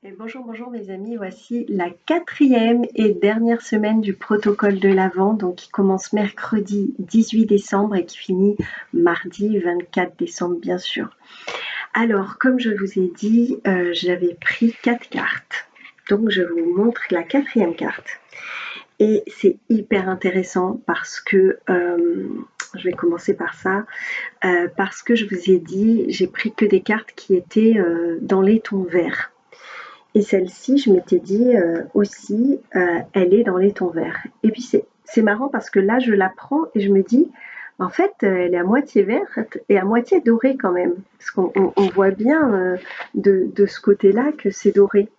Et bonjour mes amis, voici la quatrième et dernière semaine du protocole de l'Avent, donc qui commence mercredi 18 décembre et qui finit mardi 24 décembre bien sûr. Alors comme je vous ai dit, j'avais pris 4 cartes, donc je vous montre la quatrième carte. Et c'est hyper intéressant parce que, je vais commencer par ça, parce que je vous ai dit, j'ai pris que des cartes qui étaient dans les tons verts. Et celle-ci, je m'étais dit aussi, elle est dans les tons verts. Et puis c'est marrant parce que là, je la prends et je me dis, en fait, elle est à moitié verte et à moitié dorée quand même. Parce qu'on voit bien de ce côté-là que c'est doré.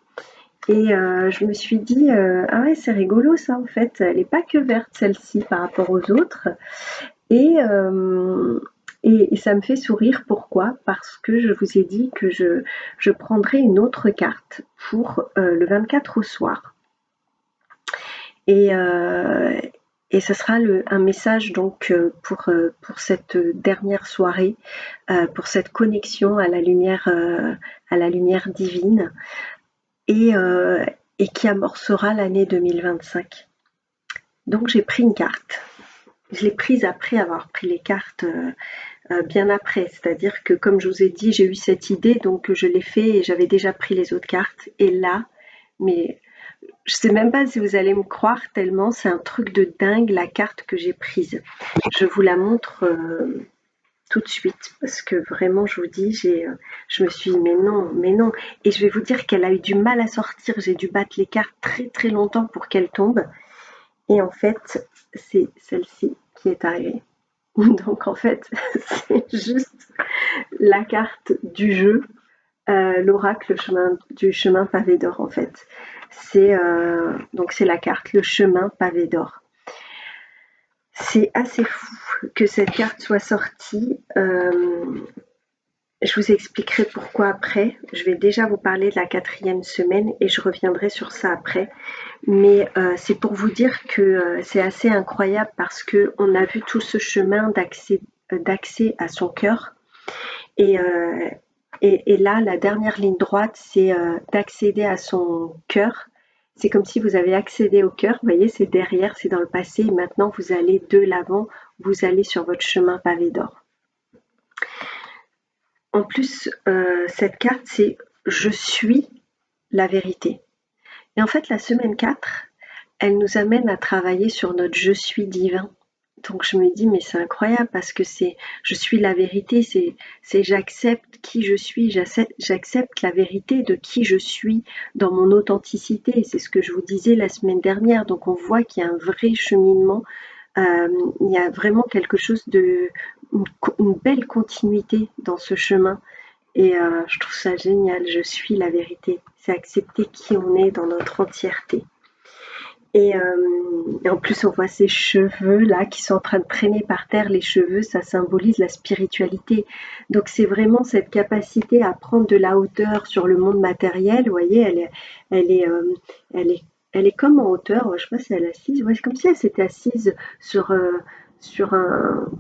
Et je me suis dit, ah ouais, c'est rigolo ça en fait. Elle n'est pas que verte celle-ci par rapport aux autres. Et, et ça me fait sourire. Pourquoi? Parce que je vous ai dit que je prendrai une autre carte pour le 24 au soir. Et, euh, et ce sera un message donc pour cette dernière soirée, pour cette connexion à la lumière divine et, euh, et qui amorcera l'année 2025. Donc j'ai pris une carte. Je l'ai prise après avoir pris les cartes bien après. C'est-à-dire que comme je vous ai dit, j'ai eu cette idée, donc je l'ai fait et j'avais déjà pris les autres cartes. Et là, mais je sais même pas si vous allez me croire tellement c'est un truc de dingue la carte que j'ai prise. Je vous la montre tout de suite parce que vraiment je vous dis je me suis dit mais non et je vais vous dire qu'elle a eu du mal à sortir. J'ai dû battre les cartes très très longtemps pour qu'elle tombe et en fait c'est celle-ci qui est arrivée. Donc en fait c'est juste la carte du jeu, l'oracle du chemin pavé d'or en fait. Donc c'est la carte le chemin pavé d'or. C'est assez fou que cette carte soit sortie. Je vous expliquerai pourquoi après. Je vais déjà vous parler de la quatrième semaine et je reviendrai sur ça après. Mais c'est pour vous dire que c'est assez incroyable parce que on a vu tout ce chemin d'accès à son cœur. Et, euh, et là, la dernière ligne droite, c'est d'accéder à son cœur. C'est comme si vous avez accédé au cœur. Vous voyez, c'est derrière, c'est dans le passé. Et maintenant, vous allez de l'avant. Vous allez sur votre chemin pavé d'or. En plus, cette carte, c'est je suis la vérité. Et en fait, la semaine 4, elle nous amène à travailler sur notre je suis divin. Donc je me dis, mais c'est incroyable parce que je suis la vérité, c'est j'accepte qui je suis, j'accepte la vérité de qui je suis dans mon authenticité. C'est ce que je vous disais la semaine dernière. Donc on voit qu'il y a un vrai cheminement, il y a vraiment quelque chose une belle continuité dans ce chemin. Et je trouve ça génial, je suis la vérité. C'est accepter qui on est dans notre entièreté. Et en plus, on voit ses cheveux là qui sont en train de traîner par terre. Les cheveux, ça symbolise la spiritualité. Donc c'est vraiment cette capacité à prendre de la hauteur sur le monde matériel. Vous voyez, elle est, elle est, elle est comme en hauteur. Je sais pas si elle est assise. Ouais, c'est comme si elle s'était assise sur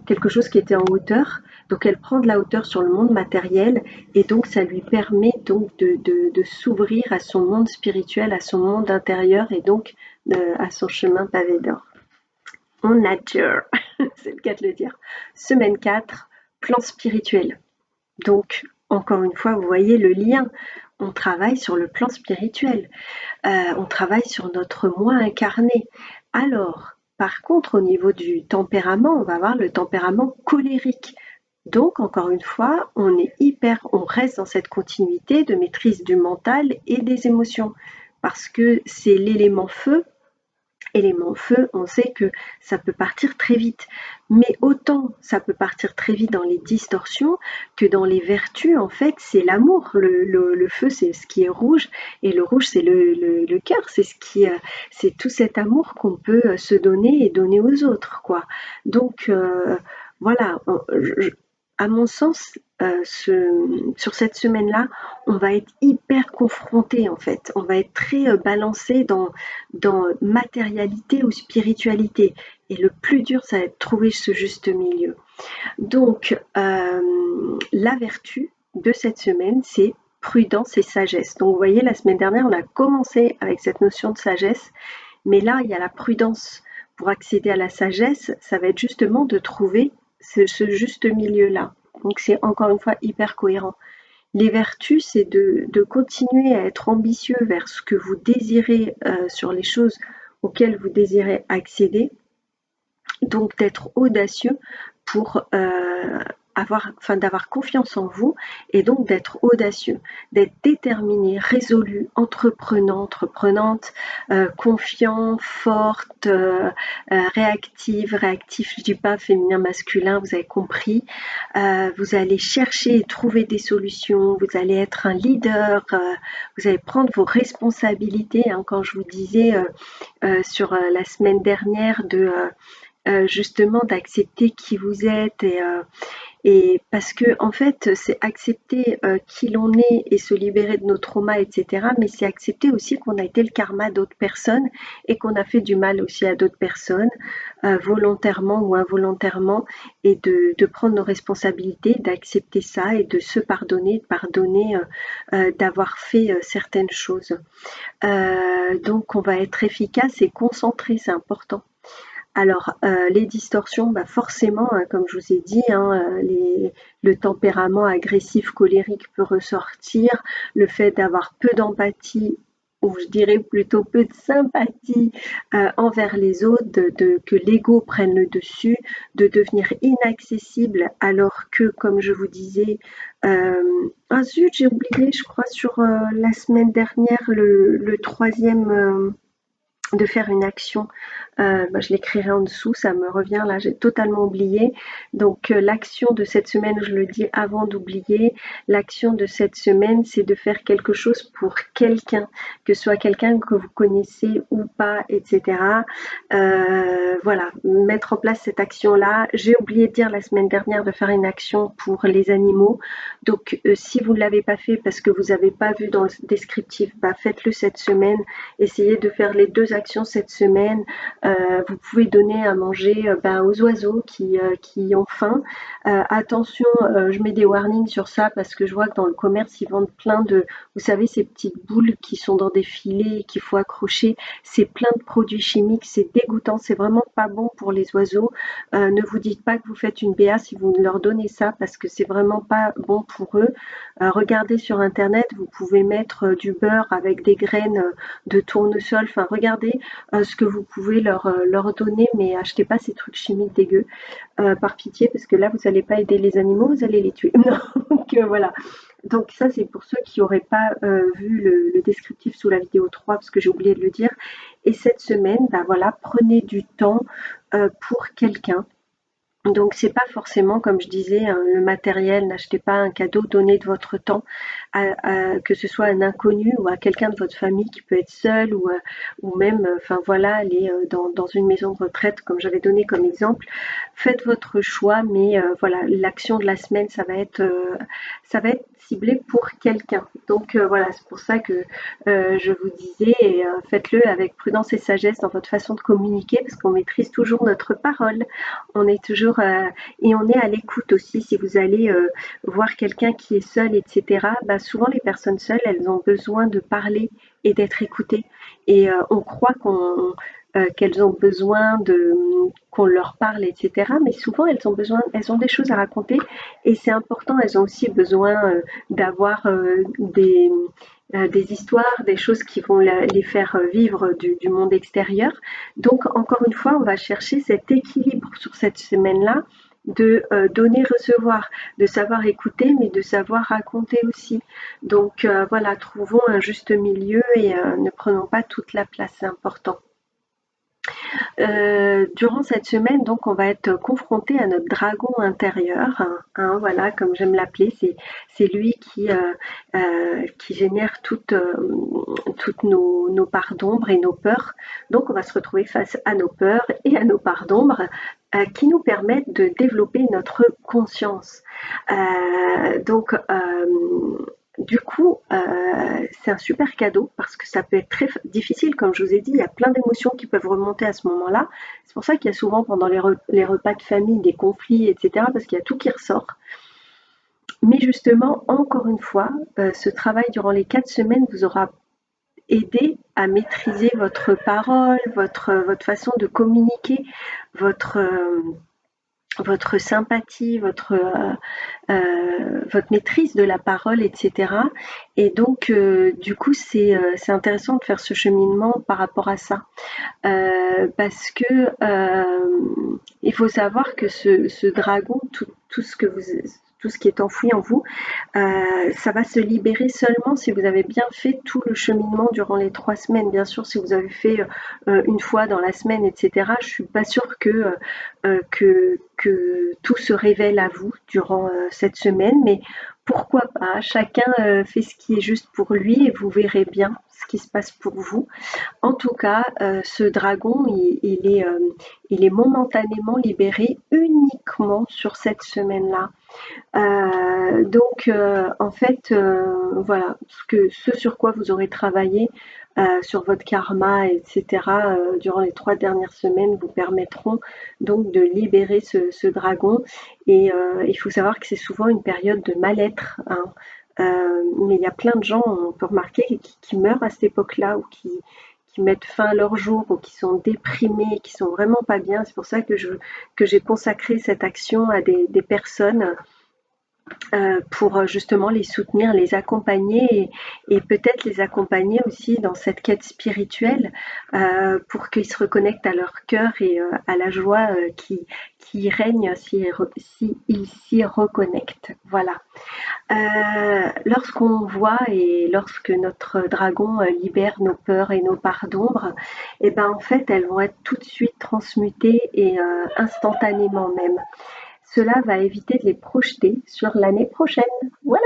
quelque chose qui était en hauteur. Donc elle prend de la hauteur sur le monde matériel et donc ça lui permet donc de s'ouvrir à son monde spirituel, à son monde intérieur et donc à son chemin pavé d'or. En nature, c'est le cas de le dire. Semaine 4, plan spirituel. Donc, encore une fois, vous voyez le lien. On travaille sur le plan spirituel. On travaille sur notre moi incarné. Alors, par contre, au niveau du tempérament, on va avoir le tempérament colérique. Donc, encore une fois, on reste dans cette continuité de maîtrise du mental et des émotions. Parce que c'est l'élément feu. Élément feu, on sait que ça peut partir très vite. Mais autant ça peut partir très vite dans les distorsions que dans les vertus, en fait, c'est l'amour. Le feu, c'est ce qui est rouge, et le rouge, c'est le cœur. C'est tout cet amour qu'on peut se donner et donner aux autres, quoi. Donc, voilà, à mon sens, sur cette semaine-là, on va être hyper confronté en fait. On va être très balancé dans matérialité ou spiritualité. Et le plus dur, ça va être de trouver ce juste milieu. Donc, la vertu de cette semaine, c'est prudence et sagesse. Donc vous voyez, la semaine dernière, on a commencé avec cette notion de sagesse, mais là, il y a la prudence. Pour accéder à la sagesse, ça va être justement de trouver ce juste milieu-là. Donc c'est encore une fois hyper cohérent. Les vertus, c'est de continuer à être ambitieux vers ce que vous désirez, sur les choses auxquelles vous désirez accéder, donc d'être audacieux pour d'avoir confiance en vous et donc d'être audacieux, d'être déterminé, résolu, entreprenante, confiant, forte, réactif, je dis pas féminin, masculin, vous avez compris. Vous allez chercher et trouver des solutions, vous allez être un leader, vous allez prendre vos responsabilités, hein, quand je vous disais sur la semaine dernière de justement d'accepter qui vous êtes et parce que en fait c'est accepter qui l'on est et se libérer de nos traumas, etc., mais c'est accepter aussi qu'on a été le karma d'autres personnes et qu'on a fait du mal aussi à d'autres personnes, volontairement ou involontairement, et de prendre nos responsabilités, d'accepter ça et de se pardonner, d'avoir fait certaines choses. Donc on va être efficace et concentré, c'est important. Alors, les distorsions, bah forcément, hein, comme je vous ai dit, hein, le tempérament agressif, colérique peut ressortir, le fait d'avoir peu d'empathie ou je dirais plutôt peu de sympathie envers les autres, que l'ego prenne le dessus, de devenir inaccessible alors que, comme je vous disais, ah zut, j'ai oublié, je crois, sur la semaine dernière, le troisième de faire une action, je l'écrirai en dessous, ça me revient là, j'ai totalement oublié. Donc l'action de cette semaine, je le dis avant d'oublier, l'action de cette semaine, c'est de faire quelque chose pour quelqu'un, que ce soit quelqu'un que vous connaissez ou pas, etc. Voilà, mettre en place cette action-là. J'ai oublié de dire la semaine dernière de faire une action pour les animaux. Donc si vous ne l'avez pas fait parce que vous n'avez pas vu dans le descriptif, faites-le cette semaine. Essayez de faire les 2 actions cette semaine. Vous pouvez donner à manger aux oiseaux qui ont faim. Attention, je mets des warnings sur ça parce que je vois que dans le commerce, ils vendent plein de, vous savez, ces petites boules qui sont dans des filets qu'il faut accrocher. C'est plein de produits chimiques, c'est dégoûtant, c'est vraiment pas bon pour les oiseaux. Ne vous dites pas que vous faites une BA si vous leur donnez ça parce que c'est vraiment pas bon pour eux. Regardez sur internet, vous pouvez mettre du beurre avec des graines de tournesol. Enfin, regardez ce que vous pouvez leur donner, mais achetez pas ces trucs chimiques dégueux, par pitié, parce que là, vous n'allez pas aider les animaux, vous allez les tuer. Donc voilà. Donc ça, c'est pour ceux qui n'auraient pas vu le descriptif sous la vidéo 3, parce que j'ai oublié de le dire. Et cette semaine, voilà, prenez du temps pour quelqu'un. Donc c'est pas forcément, comme je disais, le matériel, n'achetez pas un cadeau, donnez de votre temps que ce soit à un inconnu ou à quelqu'un de votre famille qui peut être seul ou même, enfin voilà, aller dans une maison de retraite comme j'avais donné comme exemple. Faites votre choix, mais voilà, l'action de la semaine, ça va être ciblé pour quelqu'un. Donc voilà, c'est pour ça que je vous disais, faites-le avec prudence et sagesse dans votre façon de communiquer, parce qu'on maîtrise toujours notre parole. On est toujours et on est à l'écoute aussi. Si vous allez voir quelqu'un qui est seul, etc., souvent les personnes seules, elles ont besoin de parler et d'être écoutées. Et on croit qu'elles ont besoin qu'on leur parle, etc. Mais souvent, elles ont des choses à raconter et c'est important. Elles ont aussi besoin d'avoir des histoires, des choses qui vont les faire vivre du monde extérieur. Donc, encore une fois, on va chercher cet équilibre sur cette semaine-là de donner, recevoir, de savoir écouter, mais de savoir raconter aussi. Donc, voilà, trouvons un juste milieu et ne prenons pas toute la place, c'est important. Durant cette semaine, donc, on va être confronté à notre dragon intérieur, hein, voilà, comme j'aime l'appeler. C'est lui qui génère toutes nos parts d'ombre et nos peurs. Donc, on va se retrouver face à nos peurs et à nos parts d'ombre qui nous permettent de développer notre conscience. Donc, du coup, c'est un super cadeau parce que ça peut être très difficile, comme je vous ai dit, il y a plein d'émotions qui peuvent remonter à ce moment-là. C'est pour ça qu'il y a souvent pendant les repas de famille des conflits, etc., parce qu'il y a tout qui ressort. Mais justement, encore une fois, ce travail durant les 4 semaines vous aura aidé à maîtriser votre parole, votre façon de communiquer, votre, votre sympathie, votre maîtrise de la parole, etc. Et donc, du coup, c'est intéressant de faire ce cheminement par rapport à ça. Parce que il faut savoir que ce dragon, tout ce qui est enfoui en vous, ça va se libérer seulement si vous avez bien fait tout le cheminement durant les 3 semaines. Bien sûr, si vous avez fait une fois dans la semaine, etc., je suis pas sûre que tout se révèle à vous durant cette semaine, mais pourquoi pas? Chacun fait ce qui est juste pour lui et vous verrez bien ce qui se passe pour vous. En tout cas, ce dragon, il est momentanément libéré uniquement sur cette semaine-là. Donc, en fait, voilà, ce sur quoi vous aurez travaillé, sur votre karma, etc., durant les 3 dernières semaines vous permettront donc de libérer ce dragon. Et il faut savoir que c'est souvent une période de mal-être, hein. Mais il y a plein de gens, on peut remarquer, qui meurent à cette époque-là ou qui mettent fin à leur jour ou qui sont déprimés, qui sont vraiment pas bien. C'est pour ça que j'ai consacré cette action à des personnes pour justement les soutenir, les accompagner et peut-être les accompagner aussi dans cette quête spirituelle pour qu'ils se reconnectent à leur cœur et à la joie qui règne s'ils s'y reconnectent. Voilà. Lorsqu'on voit et lorsque notre dragon libère nos peurs et nos parts d'ombre, et ben en fait elles vont être tout de suite transmutées et instantanément même. Cela va éviter de les projeter sur l'année prochaine. Voilà,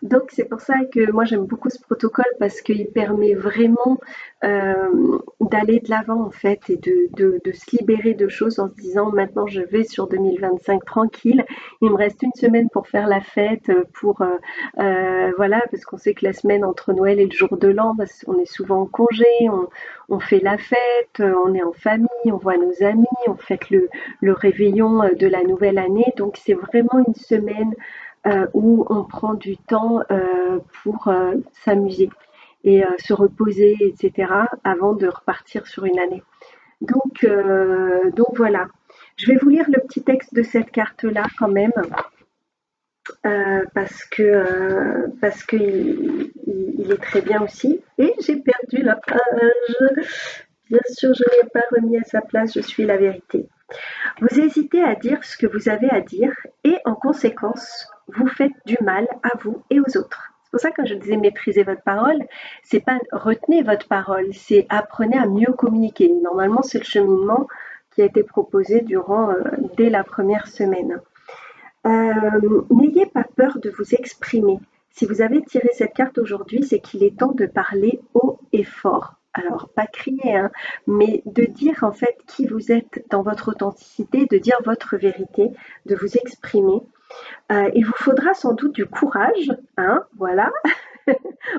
donc c'est pour ça que moi j'aime beaucoup ce protocole parce qu'il permet vraiment d'aller de l'avant en fait et de se libérer de choses en se disant maintenant je vais sur 2025 tranquille, il me reste une semaine pour faire la fête, voilà, parce qu'on sait que la semaine entre Noël et le jour de l'an, on est souvent en congé, on fait la fête, on est en famille, on voit nos amis, on fête le réveillon de la nouvelle année, donc c'est vraiment une semaine où on prend du temps pour s'amuser et se reposer, etc., avant de repartir sur une année. Donc voilà. Je vais vous lire le petit texte de cette carte-là quand même, parce que il est très bien aussi. Et j'ai perdu la page. Bien sûr, je ne l'ai pas remis à sa place, je suis la vérité. Vous hésitez à dire ce que vous avez à dire et en conséquence, vous faites du mal à vous et aux autres. C'est pour ça que quand je disais maîtriser votre parole, c'est pas retenez votre parole, c'est apprenez à mieux communiquer. Normalement, c'est le cheminement qui a été proposé dès la première semaine. N'ayez pas peur de vous exprimer. Si vous avez tiré cette carte aujourd'hui, c'est qu'il est temps de parler haut et fort. Alors, pas crier, hein, mais de dire en fait qui vous êtes dans votre authenticité, de dire votre vérité, de vous exprimer. Il vous faudra sans doute du courage, hein, voilà.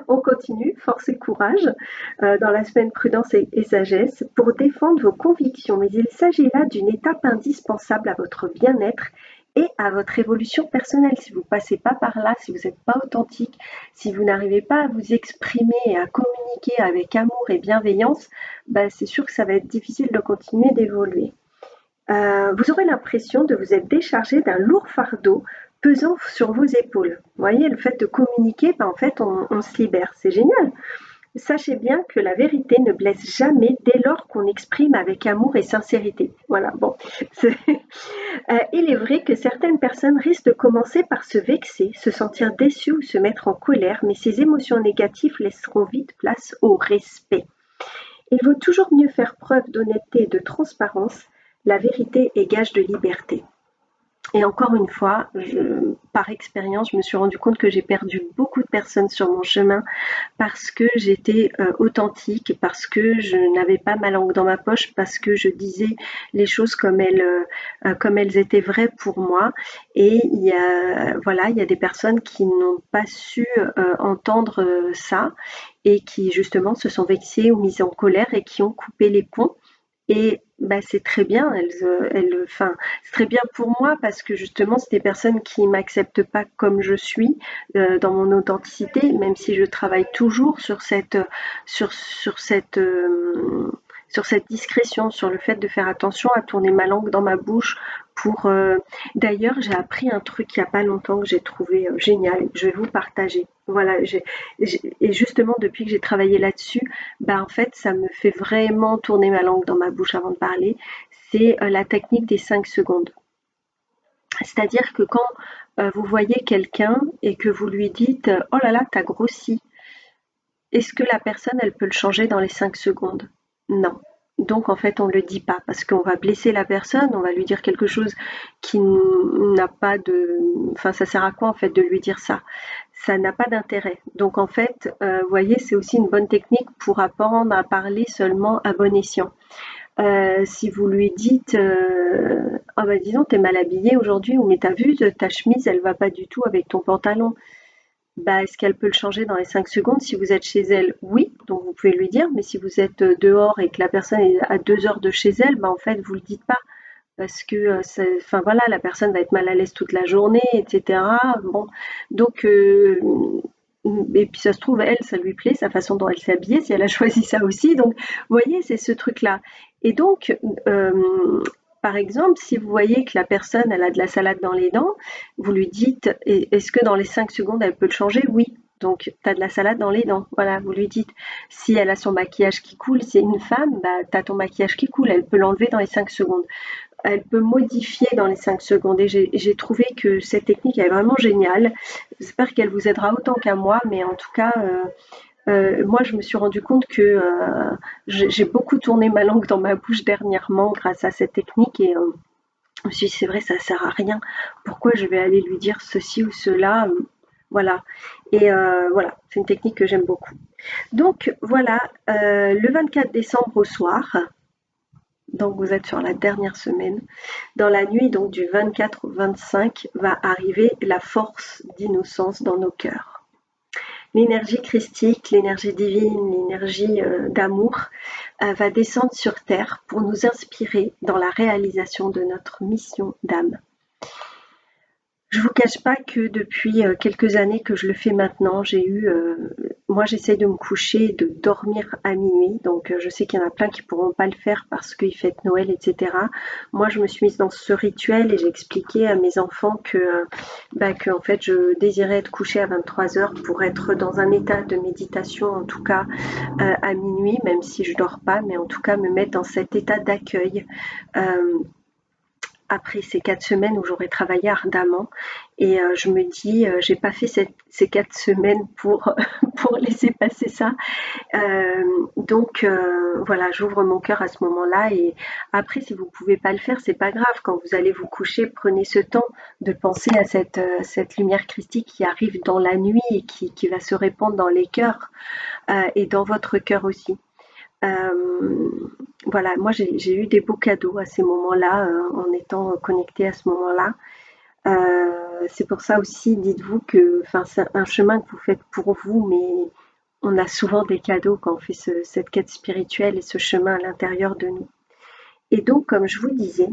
On continue, force et courage, dans la semaine prudence et sagesse, pour défendre vos convictions. Mais il s'agit là d'une étape indispensable à votre bien-être et à votre évolution personnelle. Si vous ne passez pas par là, si vous n'êtes pas authentique, si vous n'arrivez pas à vous exprimer et à communiquer avec amour et bienveillance, bah, c'est sûr que ça va être difficile de continuer d'évoluer. Vous aurez l'impression de vous être déchargé d'un lourd fardeau pesant sur vos épaules. Vous voyez, le fait de communiquer, ben, en fait, on se libère. C'est génial. Sachez bien que la vérité ne blesse jamais dès lors qu'on exprime avec amour et sincérité. Voilà, bon. Il est vrai que certaines personnes risquent de commencer par se vexer, se sentir déçues ou se mettre en colère, mais ces émotions négatives laisseront vite place au respect. Il vaut toujours mieux faire preuve d'honnêteté et de transparence. La vérité est gage de liberté. Et encore une fois, par expérience, je me suis rendu compte que j'ai perdu beaucoup de personnes sur mon chemin parce que j'étais authentique, parce que je n'avais pas ma langue dans ma poche, parce que je disais les choses comme elles étaient vraies pour moi. Et il y a des personnes qui n'ont pas su entendre ça et qui justement se sont vexées ou mises en colère et qui ont coupé les ponts. Et Bah, c'est très bien, enfin, c'est très bien pour moi parce que justement, c'est des personnes qui m'acceptent pas comme je suis, dans mon authenticité, même si je travaille toujours sur cette discrétion, sur le fait de faire attention à tourner ma langue dans ma bouche pour, d'ailleurs, j'ai appris un truc il y a pas longtemps que j'ai trouvé, génial, je vais vous partager. Voilà, et justement depuis que j'ai travaillé là-dessus, bah, en fait, ça me fait vraiment tourner ma langue dans ma bouche avant de parler. C'est la technique des 5 secondes. C'est-à-dire que quand vous voyez quelqu'un et que vous lui dites oh là là, t'as grossi, est-ce que la personne, elle peut le changer dans les 5 secondes? Non. Donc en fait, on ne le dit pas parce qu'on va blesser la personne, on va lui dire quelque chose qui n'a pas de... Enfin, ça sert à quoi en fait de lui dire ça? Ça n'a pas d'intérêt. Donc en fait, vous voyez, c'est aussi une bonne technique pour apprendre à parler seulement à bon escient. Si vous lui dites oh bah dis donc, t'es mal habillée aujourd'hui, ou mais t'as vu, ta chemise, elle va pas du tout avec ton pantalon. Bah, est-ce qu'elle peut le changer dans les 5 secondes? Si vous êtes chez elle, oui, donc vous pouvez lui dire, mais si vous êtes dehors et que la personne est à 2 heures de chez elle, bah en fait, vous le dites pas. Parce que, enfin voilà, la personne va être mal à l'aise toute la journée, etc. Bon, donc, et puis ça se trouve, elle, ça lui plaît, sa façon dont elle s'est habillée, si elle a choisi ça aussi. Donc, vous voyez, c'est ce truc-là. Et donc, par exemple, si vous voyez que la personne, elle a de la salade dans les dents, vous lui dites, est-ce que dans les 5 secondes, elle peut le changer? Oui. Donc, tu as de la salade dans les dents. Voilà, vous lui dites. Si elle a son maquillage qui coule, c'est une femme, bah, tu as ton maquillage qui coule, elle peut l'enlever dans les 5 secondes. Elle peut modifier dans les 5 secondes. Et j'ai trouvé que cette technique est vraiment géniale. J'espère qu'elle vous aidera autant qu'à moi, mais en tout cas, moi, je me suis rendu compte que j'ai beaucoup tourné ma langue dans ma bouche dernièrement grâce à cette technique et je me suis dit, c'est vrai, ça sert à rien. Pourquoi je vais aller lui dire ceci ou cela? Voilà. Et voilà, c'est une technique que j'aime beaucoup. Donc voilà, le 24 décembre au soir, donc vous êtes sur la dernière semaine, dans la nuit donc du 24 au 25 va arriver la force d'innocence dans nos cœurs. L'énergie christique, l'énergie divine, l'énergie d'amour va descendre sur Terre pour nous inspirer dans la réalisation de notre mission d'âme. Je vous cache pas que depuis quelques années que je le fais maintenant, moi j'essaie de me coucher et de dormir à minuit, donc je sais qu'il y en a plein qui pourront pas le faire parce qu'ils fêtent Noël, etc. Moi je me suis mise dans ce rituel et j'ai expliqué à mes enfants que en fait je désirais être couchée à 23 heures pour être dans un état de méditation en tout cas à minuit, même si je dors pas, mais en tout cas me mettre dans cet état d'accueil. Euh, Après ces 4 semaines où j'aurais travaillé ardemment et je me dis, j'ai pas fait ces 4 semaines pour pour laisser passer ça. Donc voilà, j'ouvre mon cœur à ce moment-là et après si vous pouvez pas le faire, c'est pas grave. Quand vous allez vous coucher, prenez ce temps de penser à cette lumière christique qui arrive dans la nuit et qui va se répandre dans les cœurs, et dans votre cœur aussi. Voilà, moi j'ai eu des beaux cadeaux à ces moments-là, en étant connectée à ce moment-là. C'est pour ça aussi, dites-vous que, enfin, c'est un chemin que vous faites pour vous, mais on a souvent des cadeaux quand on fait cette quête spirituelle et ce chemin à l'intérieur de nous. Et donc, comme je vous disais,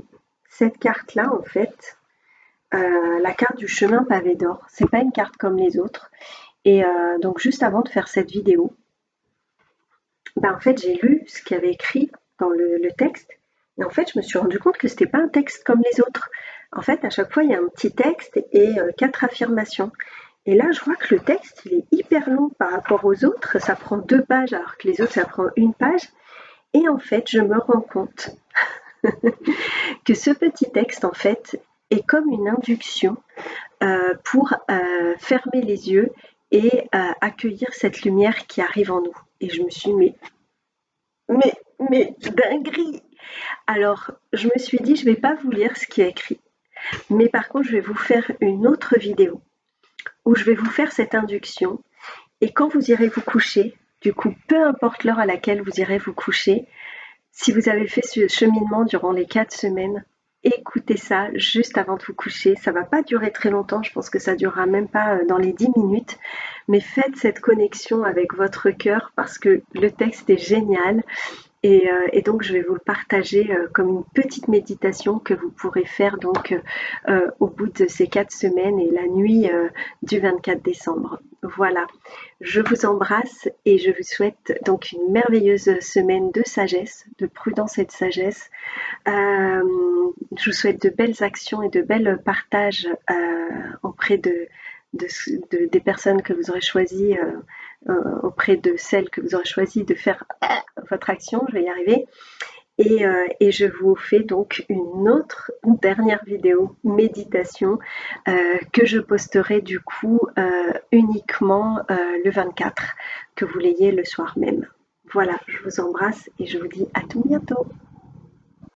cette carte-là, en fait, la carte du chemin pavé d'or, c'est pas une carte comme les autres. Et donc, juste avant de faire cette vidéo, ben, en fait, j'ai lu ce qu'il y avait écrit dans le texte. Et en fait, je me suis rendu compte que c'était pas un texte comme les autres. En fait, à chaque fois, il y a un petit texte et 4 affirmations. Et là, je vois que le texte, il est hyper long par rapport aux autres. Ça prend 2 pages, alors que les autres, ça prend une page. Et en fait, je me rends compte que ce petit texte, en fait, est comme une induction pour fermer les yeux et accueillir cette lumière qui arrive en nous. Et je me suis dit, mais dinguerie! Alors, je me suis dit, je vais pas vous lire ce qui est écrit, mais par contre, je vais vous faire une autre vidéo où je vais vous faire cette induction. Et quand vous irez vous coucher, du coup, peu importe l'heure à laquelle vous irez vous coucher, si vous avez fait ce cheminement durant les 4 semaines, écoutez ça juste avant de vous coucher. Ça va pas durer très longtemps, je pense que ça durera même pas dans les 10 minutes, mais faites cette connexion avec votre cœur parce que le texte est génial. Et donc je vais vous le partager comme une petite méditation que vous pourrez faire donc au bout de ces 4 semaines et la nuit du 24 décembre. Voilà, je vous embrasse et je vous souhaite donc une merveilleuse semaine de sagesse, de prudence et de sagesse. Je vous souhaite de belles actions et de belles partages auprès des personnes que vous aurez choisies, auprès de celles que vous aurez choisi de faire votre action, je vais y arriver. Et je vous fais donc une dernière vidéo méditation que je posterai du coup uniquement le 24, que vous l'ayez le soir même. Voilà, je vous embrasse et je vous dis à tout bientôt.